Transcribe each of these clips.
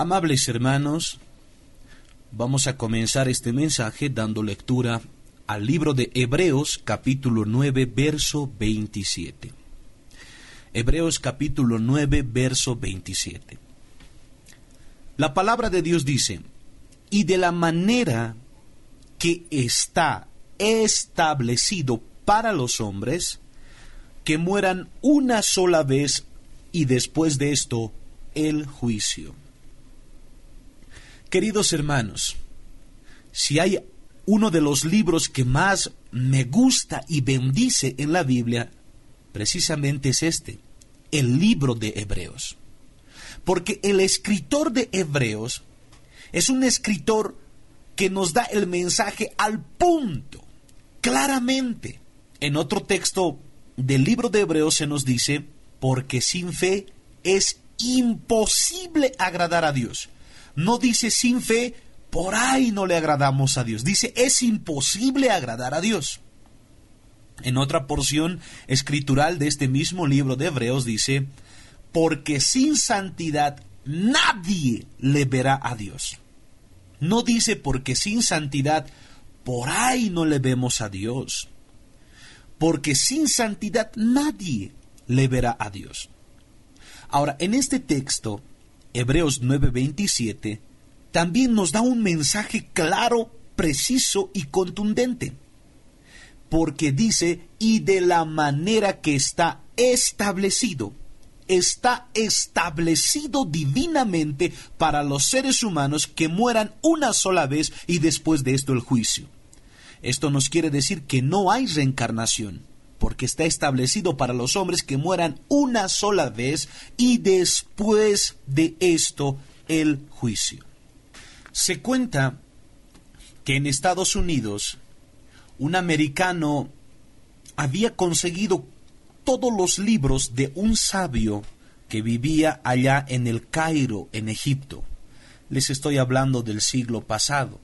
Amables hermanos, vamos a comenzar este mensaje dando lectura al libro de Hebreos, capítulo 9, verso 27. Hebreos, capítulo 9, verso 27. La palabra de Dios dice: y de la manera que está establecido para los hombres, que mueran una sola vez y después de esto el juicio. Queridos hermanos, si hay uno de los libros que más me gusta y bendice en la Biblia, precisamente es este, el libro de Hebreos. Porque el escritor de Hebreos es un escritor que nos da el mensaje al punto, claramente. En otro texto del libro de Hebreos se nos dice: porque sin fe es imposible agradar a Dios. No dice sin fe, por ahí no le agradamos a Dios. Dice, es imposible agradar a Dios. En otra porción escritural de este mismo libro de Hebreos dice: porque sin santidad nadie le verá a Dios. No dice porque sin santidad por ahí no le vemos a Dios. Porque sin santidad nadie le verá a Dios. Ahora, en este texto, Hebreos 9:27, también nos da un mensaje claro, preciso y contundente. Porque dice, y de la manera que está establecido divinamente para los seres humanos que mueran una sola vez y después de esto el juicio. Esto nos quiere decir que no hay reencarnación, porque está establecido para los hombres que mueran una sola vez y después de esto el juicio. Se cuenta que en Estados Unidos un americano había conseguido todos los libros de un sabio que vivía allá en el Cairo, en Egipto. Les estoy hablando del siglo pasado.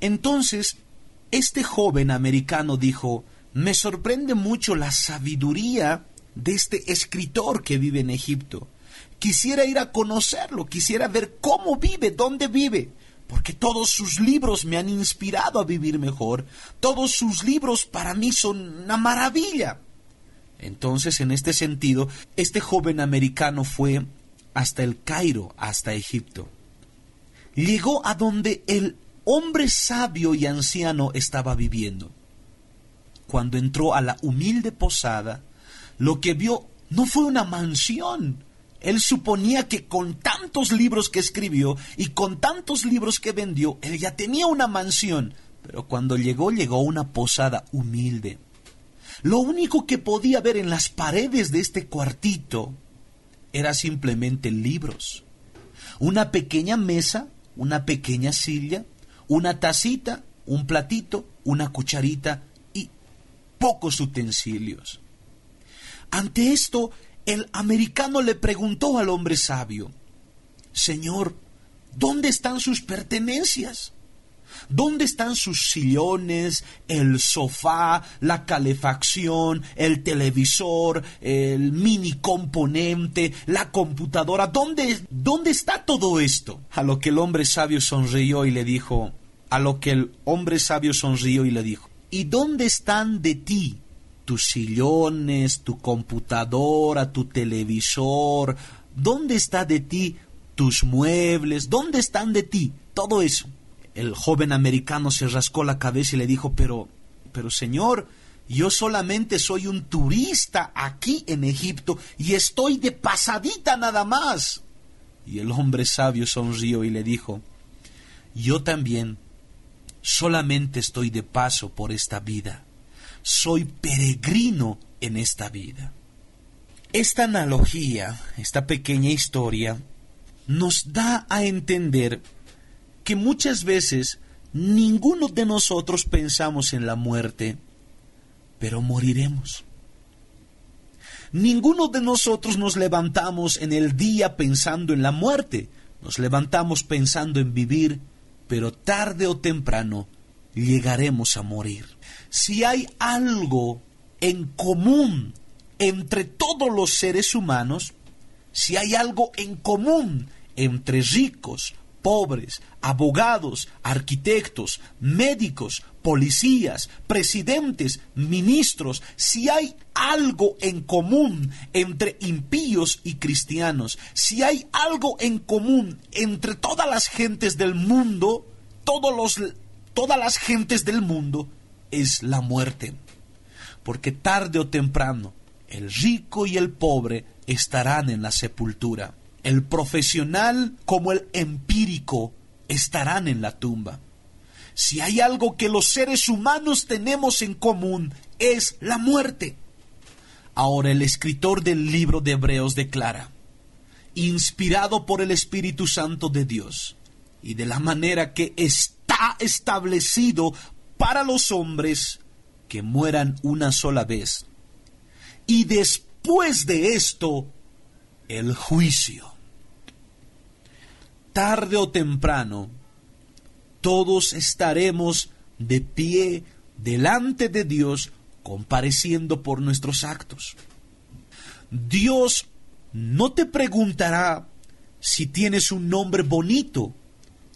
Entonces, este joven americano dijo: me sorprende mucho la sabiduría de este escritor que vive en Egipto. Quisiera ir a conocerlo, quisiera ver cómo vive, dónde vive, porque todos sus libros me han inspirado a vivir mejor. Todos sus libros para mí son una maravilla. Entonces, en este sentido, este joven americano fue hasta el Cairo, hasta Egipto. Llegó a donde el hombre sabio y anciano estaba viviendo. Cuando entró a la humilde posada, lo que vio no fue una mansión. Él suponía que con tantos libros que escribió y con tantos libros que vendió, él ya tenía una mansión. Pero cuando llegó a una posada humilde. Lo único que podía ver en las paredes de este cuartito era simplemente libros. Una pequeña mesa, una pequeña silla, una tacita, un platito, una cucharita y pocos utensilios. Ante esto, el americano le preguntó al hombre sabio: Señor, ¿dónde están sus pertenencias? ¿Dónde están sus sillones, el sofá, la calefacción, el televisor, el mini componente, la computadora? ¿Dónde está todo esto? A lo que el hombre sabio sonrió y le dijo, ¿y dónde están de ti tus sillones, tu computadora, tu televisor? ¿Dónde está de ti tus muebles? ¿Dónde están de ti todo eso? El joven americano se rascó la cabeza y le dijo, pero señor, yo solamente soy un turista aquí en Egipto y estoy de pasadita nada más. Y el hombre sabio sonrió y le dijo, yo también solamente estoy de paso por esta vida. Soy peregrino en esta vida. Esta analogía, esta pequeña historia, nos da a entender que muchas veces ninguno de nosotros pensamos en la muerte, pero moriremos. Ninguno de nosotros nos levantamos en el día pensando en la muerte. Nos levantamos pensando en vivir, pero tarde o temprano llegaremos a morir. Si hay algo en común entre todos los seres humanos, si hay algo en común entre ricos, pobres, abogados, arquitectos, médicos, policías, presidentes, ministros, si hay algo en común entre impíos y cristianos, si hay algo en común entre todas las gentes del mundo, todas las gentes del mundo, es la muerte. Porque tarde o temprano, el rico y el pobre estarán en la sepultura. El profesional como el empírico estarán en la tumba. Si hay algo que los seres humanos tenemos en común, es la muerte. Ahora el escritor del libro de Hebreos declara, inspirado por el Espíritu Santo de Dios, y de la manera que está establecido para los hombres que mueran una sola vez, y después de esto, el juicio. Tarde o temprano, todos estaremos de pie delante de Dios, compareciendo por nuestros actos. Dios no te preguntará si tienes un nombre bonito,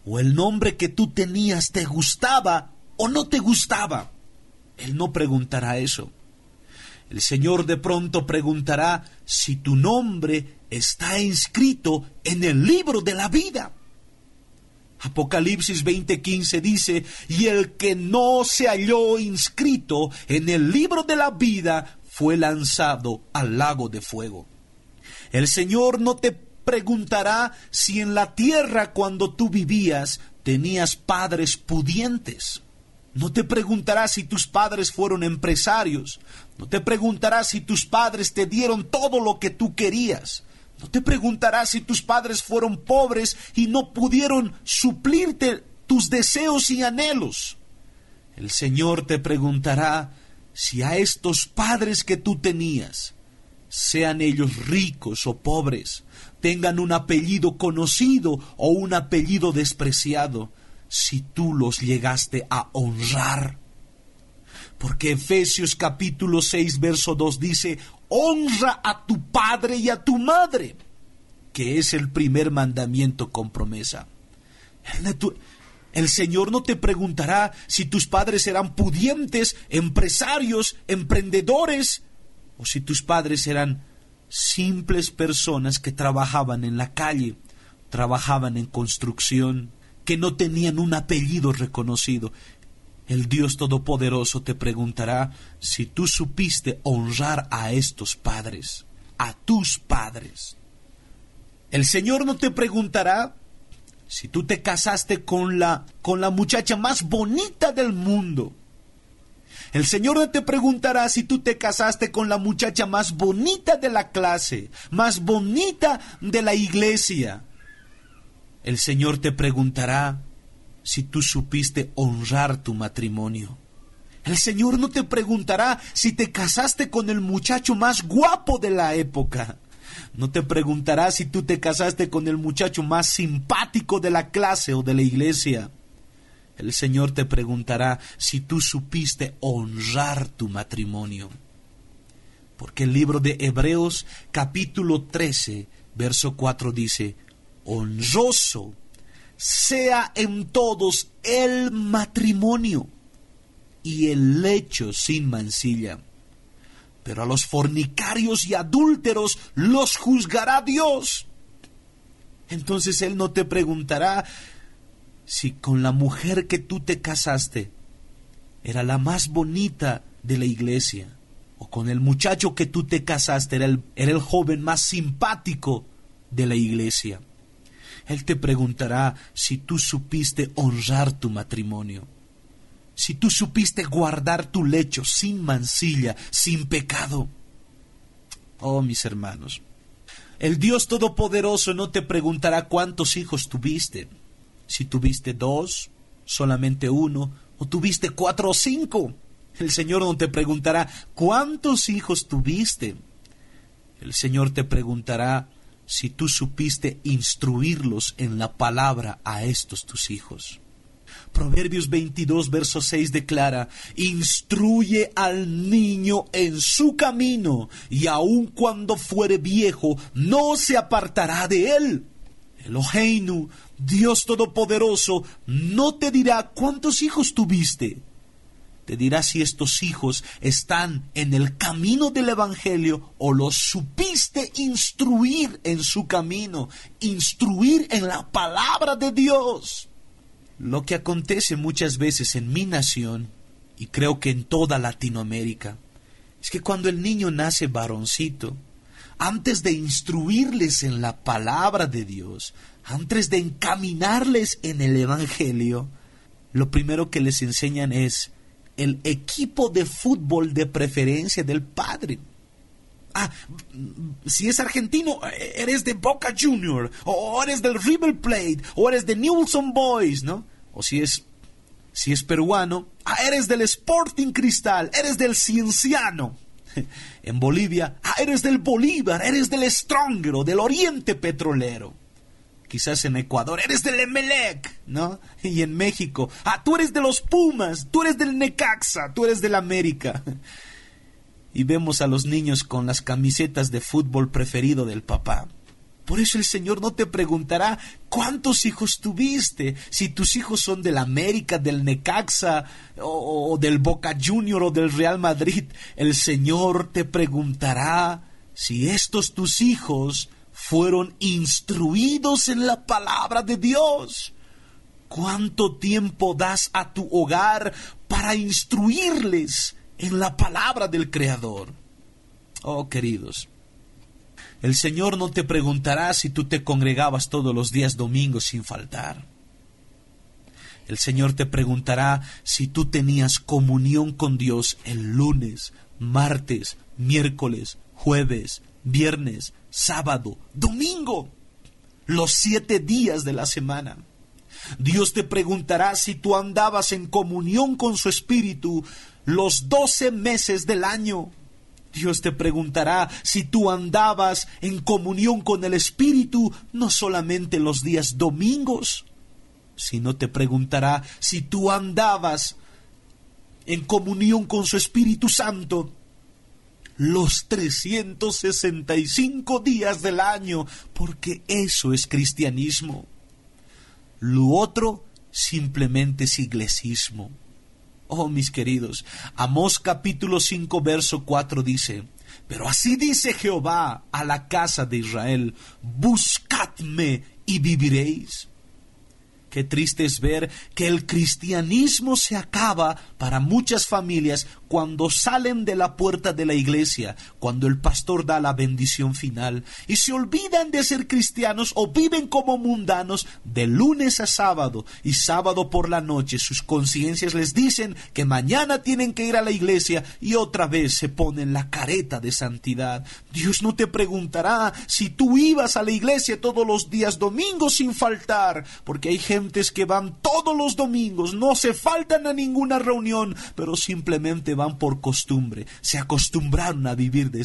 o el nombre que tú tenías te gustaba o no te gustaba. Él no preguntará eso. El Señor de pronto preguntará si tu nombre está inscrito en el libro de la vida. Apocalipsis 20:15 dice, y el que no se halló inscrito en el libro de la vida fue lanzado al lago de fuego. El Señor no te preguntará si en la tierra cuando tú vivías tenías padres pudientes. No te preguntará si tus padres fueron empresarios. No te preguntará si tus padres te dieron todo lo que tú querías. No te preguntará si tus padres fueron pobres y no pudieron suplirte tus deseos y anhelos. El Señor te preguntará si a estos padres que tú tenías, sean ellos ricos o pobres, tengan un apellido conocido o un apellido despreciado, si tú los llegaste a honrar. Porque Efesios capítulo 6 verso 2 dice, honra a tu padre y a tu madre, que es el primer mandamiento con promesa. El Señor no te preguntará si tus padres eran pudientes, empresarios, emprendedores, o si tus padres eran simples personas que trabajaban en la calle, trabajaban en construcción, que no tenían un apellido reconocido. El Dios Todopoderoso te preguntará si tú supiste honrar a estos padres, a tus padres. El Señor no te preguntará si tú te casaste con la muchacha más bonita del mundo. El Señor no te preguntará si tú te casaste con la muchacha más bonita de la clase, más bonita de la iglesia. El Señor te preguntará si tú supiste honrar tu matrimonio. El Señor no te preguntará si te casaste con el muchacho más guapo de la época. No te preguntará si tú te casaste con el muchacho más simpático de la clase o de la iglesia. El Señor te preguntará si tú supiste honrar tu matrimonio. Porque el libro de Hebreos capítulo 13, verso 4 dice, honroso sea en todos el matrimonio y el lecho sin mancilla. Pero a los fornicarios y adúlteros los juzgará Dios. Entonces Él no te preguntará si con la mujer que tú te casaste era la más bonita de la iglesia, o con el muchacho que tú te casaste era el joven más simpático de la iglesia. Él te preguntará si tú supiste honrar tu matrimonio, si tú supiste guardar tu lecho sin mancilla, sin pecado. Oh, mis hermanos, el Dios Todopoderoso no te preguntará cuántos hijos tuviste, si tuviste 2, solamente 1, o tuviste 4 o 5. El Señor no te preguntará cuántos hijos tuviste. El Señor te preguntará si tú supiste instruirlos en la palabra a estos tus hijos. Proverbios 22, verso 6 declara, instruye al niño en su camino, y aun cuando fuere viejo, no se apartará de él. Eloheinu, Dios Todopoderoso, no te dirá cuántos hijos tuviste. Te dirá si estos hijos están en el camino del Evangelio o los supiste instruir en su camino, instruir en la palabra de Dios. Lo que acontece muchas veces en mi nación, y creo que en toda Latinoamérica, es que cuando el niño nace varoncito, antes de instruirles en la palabra de Dios, antes de encaminarles en el Evangelio, lo primero que les enseñan es el equipo de fútbol de preferencia del padre. Si es argentino, eres de Boca Junior, o eres del River Plate, o eres de Newell's Old Boys, ¿no? O si es peruano, eres del Sporting Cristal, eres del Cienciano. En Bolivia, eres del Bolívar, eres del Strongero, del Oriente Petrolero. Quizás en Ecuador, eres del Emelec, ¿no? Y en México, tú eres de los Pumas, tú eres del Necaxa, tú eres del América. Y vemos a los niños con las camisetas de fútbol preferido del papá. Por eso el Señor no te preguntará cuántos hijos tuviste, si tus hijos son del América, del Necaxa, o del Boca Junior o del Real Madrid. El Señor te preguntará si estos tus hijos fueron instruidos en la palabra de Dios. ¿Cuánto tiempo das a tu hogar para instruirles en la palabra del Creador? Oh, queridos, el Señor no te preguntará si tú te congregabas todos los días domingos sin faltar. El Señor te preguntará si tú tenías comunión con Dios el lunes, martes, miércoles, jueves, viernes, sábado, domingo, los 7 días de la semana. Dios te preguntará si tú andabas en comunión con su Espíritu los 12 meses del año. Dios te preguntará si tú andabas en comunión con el Espíritu no solamente los días domingos, sino te preguntará si tú andabas en comunión con su Espíritu Santo los 365 días del año, porque eso es cristianismo. Lo otro simplemente es iglesismo. Oh, mis queridos, Amós capítulo 5, verso 4 dice: pero así dice Jehová a la casa de Israel, buscadme y viviréis. Qué triste es ver que el cristianismo se acaba para muchas familias cuando salen de la puerta de la iglesia, cuando el pastor da la bendición final, y se olvidan de ser cristianos o viven como mundanos de lunes a sábado, y sábado por la noche sus conciencias les dicen que mañana tienen que ir a la iglesia y otra vez se ponen la careta de santidad. Dios no te preguntará si tú ibas a la iglesia todos los días domingos sin faltar, porque hay gentes que van todos los domingos, no se faltan a ninguna reunión, pero simplemente van por costumbre, se acostumbraron a vivir de